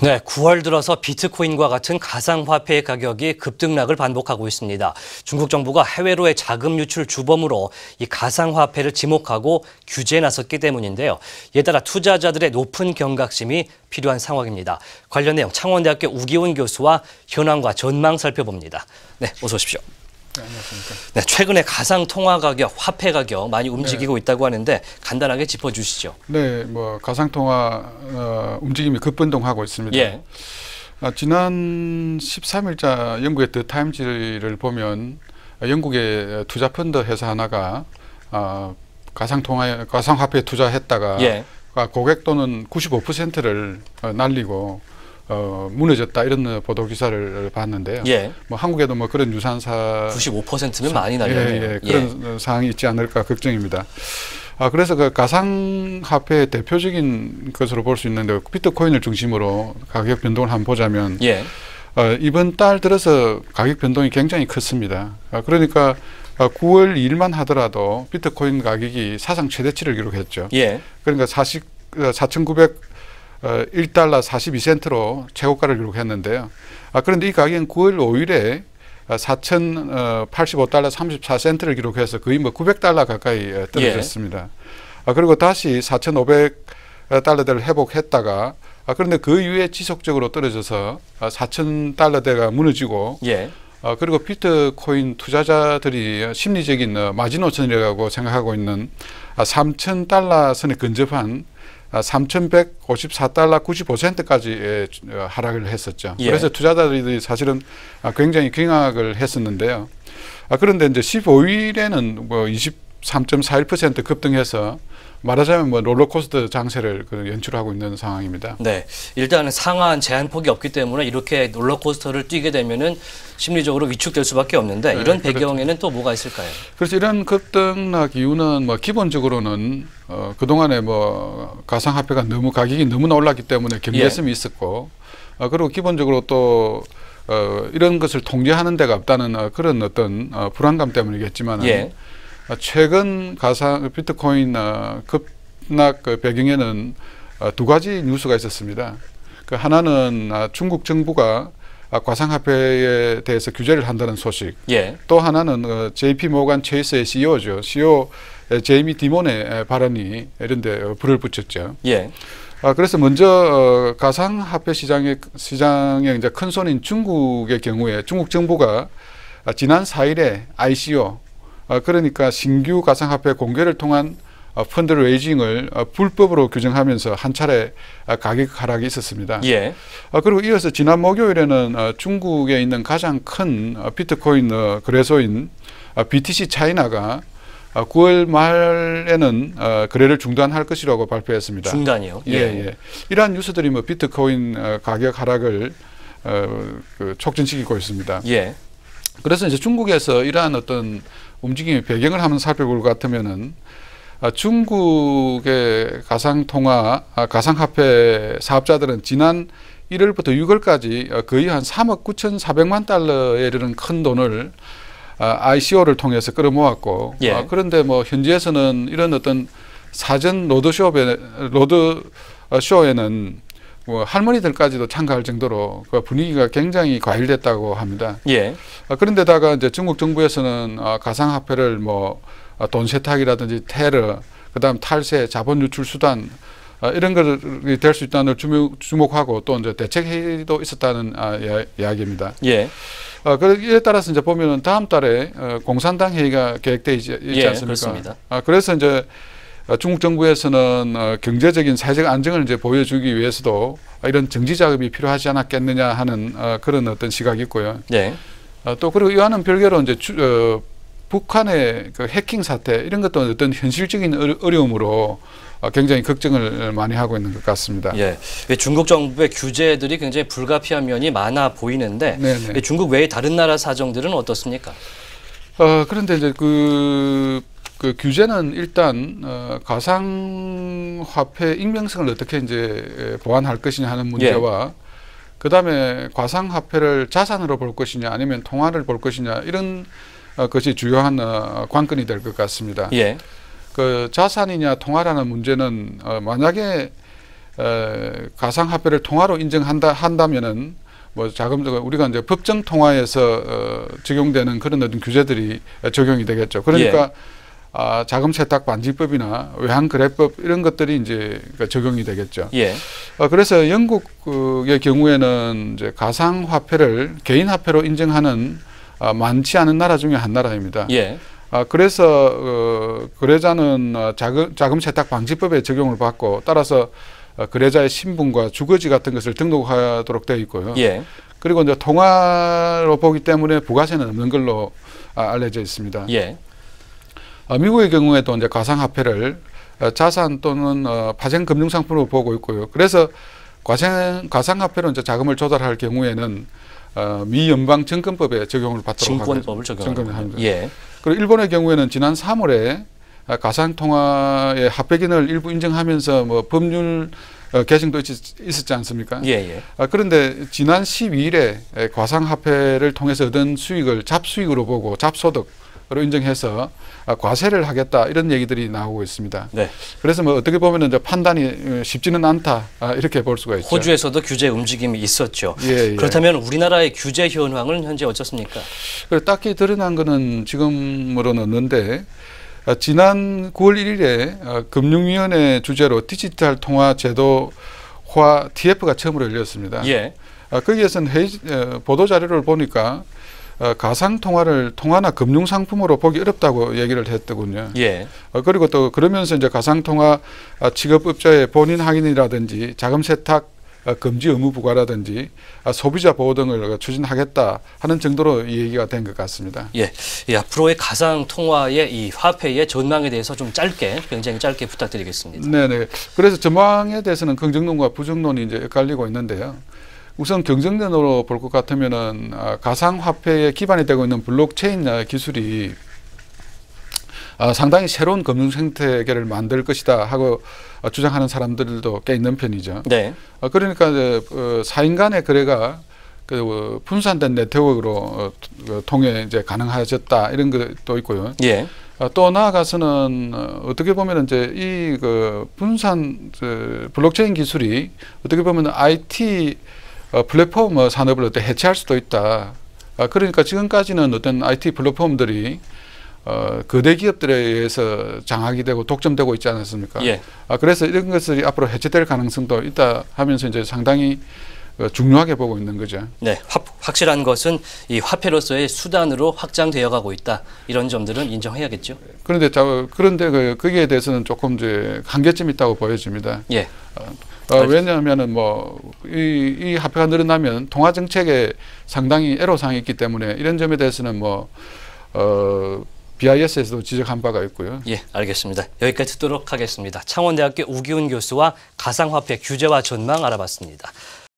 네, 9월 들어서 비트코인과 같은 가상화폐의 가격이 급등락을 반복하고 있습니다. 중국 정부가 해외로의 자금 유출 주범으로 이 가상화폐를 지목하고 규제에 나섰기 때문인데요. 이에 따라 투자자들의 높은 경각심이 필요한 상황입니다. 관련 내용 창원대학교 우기훈 교수와 현황과 전망 살펴봅니다. 네, 어서 오십시오. 네, 안녕하십니까. 네, 최근에 가상 통화 가격, 화폐 가격 많이 움직이고 있다고 하는데 간단하게 짚어주시죠. 네, 뭐 가상 통화 움직임이 급변동하고 있습니다. 예. 지난 13일자 영국의 더 타임즈를 보면 영국의 투자 펀드 회사 하나가 가상 화폐에 투자했다가 예. 고객 돈은 95%를 날리고 무너졌다 이런 보도 기사를 봤는데요. 예. 뭐 한국에도 뭐 그런 유산사 95%면 많이 날렸네요. 그런 사항이 있지 않을까 걱정입니다. 그래서 그 가상화폐의 대표적인 것으로 볼 수 있는데 비트코인을 중심으로 가격 변동을 한번 보자면 예. 이번 달 들어서 가격 변동이 굉장히 컸습니다. 그러니까 9월 2일만 하더라도 비트코인 가격이 사상 최대치를 기록했죠. 예. 그러니까 4,901달러 42센트로 최고가를 기록했는데요. 그런데 이 가격은 9월 5일에 4,085달러 34센트를 기록해서 거의 뭐 900달러 가까이 떨어졌습니다. 예. 그리고 다시 4,500달러대를 회복했다가 그런데 그 이후에 지속적으로 떨어져서 4,000달러대가 무너지고 예. 그리고 비트코인 투자자들이 심리적인 마지노선이라고 생각하고 있는 3,000달러 선에 근접한 3,154달러 95센트까지 하락을 했었죠. 예. 그래서 투자자들이 사실은 굉장히 경악을 했었는데요. 그런데 이제 15일에는 뭐 23.41% 급등해서 말하자면 뭐 롤러코스터 장세를 연출하고 있는 상황입니다. 네, 일단은 상한 제한폭이 없기 때문에 이렇게 롤러코스터를 뛰게 되면은 심리적으로 위축될 수밖에 없는데 이런 배경에는 그렇죠. 또 뭐가 있을까요? 그래서 이런 급등락 이유는 뭐 기본적으로는 그동안에 뭐 가상화폐가 너무 가격이 너무나 올랐기 때문에 경계심이 있었고 그리고 기본적으로 또 이런 것을 통제하는 데가 없다는 그런 어떤 불안감 때문이겠지만 예. 최근 가상 비트코인 급락 배경에는 두 가지 뉴스가 있었습니다. 그 하나는 중국 정부가 가상화폐에 대해서 규제를 한다는 소식. 예. 또 하나는 JP 모간 체이스의 CEO죠. CEO 제이미 디몬의 발언이 이런데 불을 붙였죠. 예. 그래서 먼저 가상화폐 시장의 이제 큰 손인 중국의 경우에 중국 정부가 지난 4일에 ICO 그러니까 신규 가상화폐 공개를 통한 펀드 레이징을 불법으로 규정하면서 한 차례 가격 하락이 있었습니다. 예. 그리고 이어서 지난 목요일에는 중국에 있는 가장 큰 비트코인 거래소인 BTC 차이나가 9월 말에는 거래를 중단할 것이라고 발표했습니다. 중단이요? 예, 예. 이러한 뉴스들이 뭐 비트코인 가격 하락을 촉진시키고 있습니다. 예. 그래서 이제 중국에서 이러한 어떤 움직임의 배경을 한번 살펴볼 것 같으면은 중국의 가상통화, 가상화폐 사업자들은 지난 1월부터 6월까지 거의 한 3억 9,400만 달러에 이르는 큰 돈을 ICO를 통해서 끌어모았고 예. 그런데 뭐 현지에서는 이런 어떤 사전 로드쇼에는 뭐 할머니들까지도 참가할 정도로 그 분위기가 굉장히 과열됐다고 합니다. 예. 그런데다가 이제 중국 정부에서는 가상화폐를 뭐 돈 세탁이라든지 테러, 그다음 탈세, 자본 유출 수단 이런 것이 될 수 있다는 주목하고 또 이제 대책 회의도 있었다는 이야기입니다. 예. 이에 따라서 이제 보면은 다음 달에 공산당 회의가 계획돼 있지 않습니까? 그렇습니다. 그래서 이제 중국 정부에서는 경제적인 사회적 안정을 이제 보여주기 위해서도 이런 정지 작업이 필요하지 않았겠느냐 하는 그런 어떤 시각이 있고요. 네. 또 그리고 이와는 별개로 이제 북한의 그 해킹 사태 이런 것도 어떤 현실적인 어려움으로 굉장히 걱정을 많이 하고 있는 것 같습니다. 예. 중국 정부의 규제들이 굉장히 불가피한 면이 많아 보이는데 중국 외의 다른 나라 사정들은 어떻습니까? 그런데 이제 그 규제는 일단 가상화폐 익명성을 어떻게 이제 보완할 것이냐 하는 문제와 예. 그다음에 가상화폐를 자산으로 볼 것이냐 아니면 통화를 볼 것이냐 이런 것이 주요한 관건이 될 것 같습니다. 예. 그 자산이냐 통화라는 문제는 만약에 가상화폐를 통화로 인정한다면은 뭐 자금 우리가 이제 법정 통화에서 적용되는 그런 어떤 규제들이 적용이 되겠죠. 그러니까 자금 세탁 반지법이나 외환거래법 이런 것들이 이제 적용이 되겠죠. 예. 그래서 영국의 경우에는 이제 가상화폐를 개인화폐로 인정하는 많지 않은 나라 중에 한 나라입니다. 예. 그래서 거래자는 자금 세탁 방지법에 적용을 받고 따라서 거래자의 신분과 주거지 같은 것을 등록하도록 되어 있고요. 예. 그리고 이제 통화로 보기 때문에 부가세는 없는 걸로 알려져 있습니다. 예. 미국의 경우에도 이제 가상화폐를 자산 또는 파생 금융상품으로 보고 있고요. 그래서 가상화폐로 이제 자금을 조달할 경우에는 미 연방 증권법에 적용을 받도록 증권법을 적용합니다. 예. 그리고 일본의 경우에는 지난 3월에 가상통화의 합법 기능을 일부 인정하면서 뭐 법률 개정도 있었지 않습니까? 예. 그런데 지난 12일에 가상화폐를 통해서 얻은 수익을 잡수익으로 보고 잡소득으로 인정해서 과세를 하겠다 이런 얘기들이 나오고 있습니다. 네. 그래서 뭐 어떻게 보면 이제 판단이 쉽지는 않다 이렇게 볼 수가 있죠. 호주에서도 규제 움직임이 있었죠. 예. 그렇다면 우리나라의 규제 현황은 현재 어떻습니까? 딱히 드러난 거는 지금으로는 없는데 지난 9월 1일에 금융위원회 주재로 디지털 통화 제도화 TF가 처음으로 열렸습니다. 예. 거기에서는 보도 자료를 보니까 가상 통화를 통화나 금융 상품으로 보기 어렵다고 얘기를 했더군요. 예. 그리고 또 그러면서 이제 가상 통화 취급업자의 본인 확인이라든지 자금 세탁 금지 의무 부과라든지 소비자 보호 등을 추진하겠다 하는 정도로 얘기가 된 것 같습니다. 예. 앞으로의 가상 통화의 이 화폐의 전망에 대해서 좀 굉장히 짧게 부탁드리겠습니다. 네네. 그래서 전망에 대해서는 긍정론과 부정론이 이제 엇갈리고 있는데요. 우선 긍정론으로 볼 것 같으면은 가상 화폐에 기반이 되고 있는 블록체인 기술이 상당히 새로운 금융 생태계를 만들 것이다 하고 주장하는 사람들도 꽤 있는 편이죠. 네. 그러니까 사인 간의 거래가 분산된 네트워크로 통해 이제 가능해졌다 이런 것도 있고요. 예. 또 나아가서는 어떻게 보면 이제 이 분산 블록체인 기술이 어떻게 보면 IT 플랫폼 산업을 어떻게 해체할 수도 있다. 그러니까 지금까지는 어떤 IT 플랫폼들이 거대 기업들에 의해서 장악이 되고 독점되고 있지 않았습니까? 예. 그래서 이런 것들이 앞으로 해체될 가능성도 있다 하면서 이제 상당히 중요하게 보고 있는 거죠. 네, 확실한 것은 이 화폐로서의 수단으로 확장되어 가고 있다. 이런 점들은 인정해야겠죠. 그런데 거기에 대해서는 조금 이제 한계점이 있다고 보여집니다. 예. 왜냐하면은 이 화폐가 늘어나면 통화 정책에 상당히 애로사항이 있기 때문에 이런 점에 대해서는 BIS에서도 지적한 바가 있고요. 예, 알겠습니다. 여기까지 듣도록 하겠습니다. 창원대학교 우기훈 교수와 가상화폐 규제와 전망 알아봤습니다.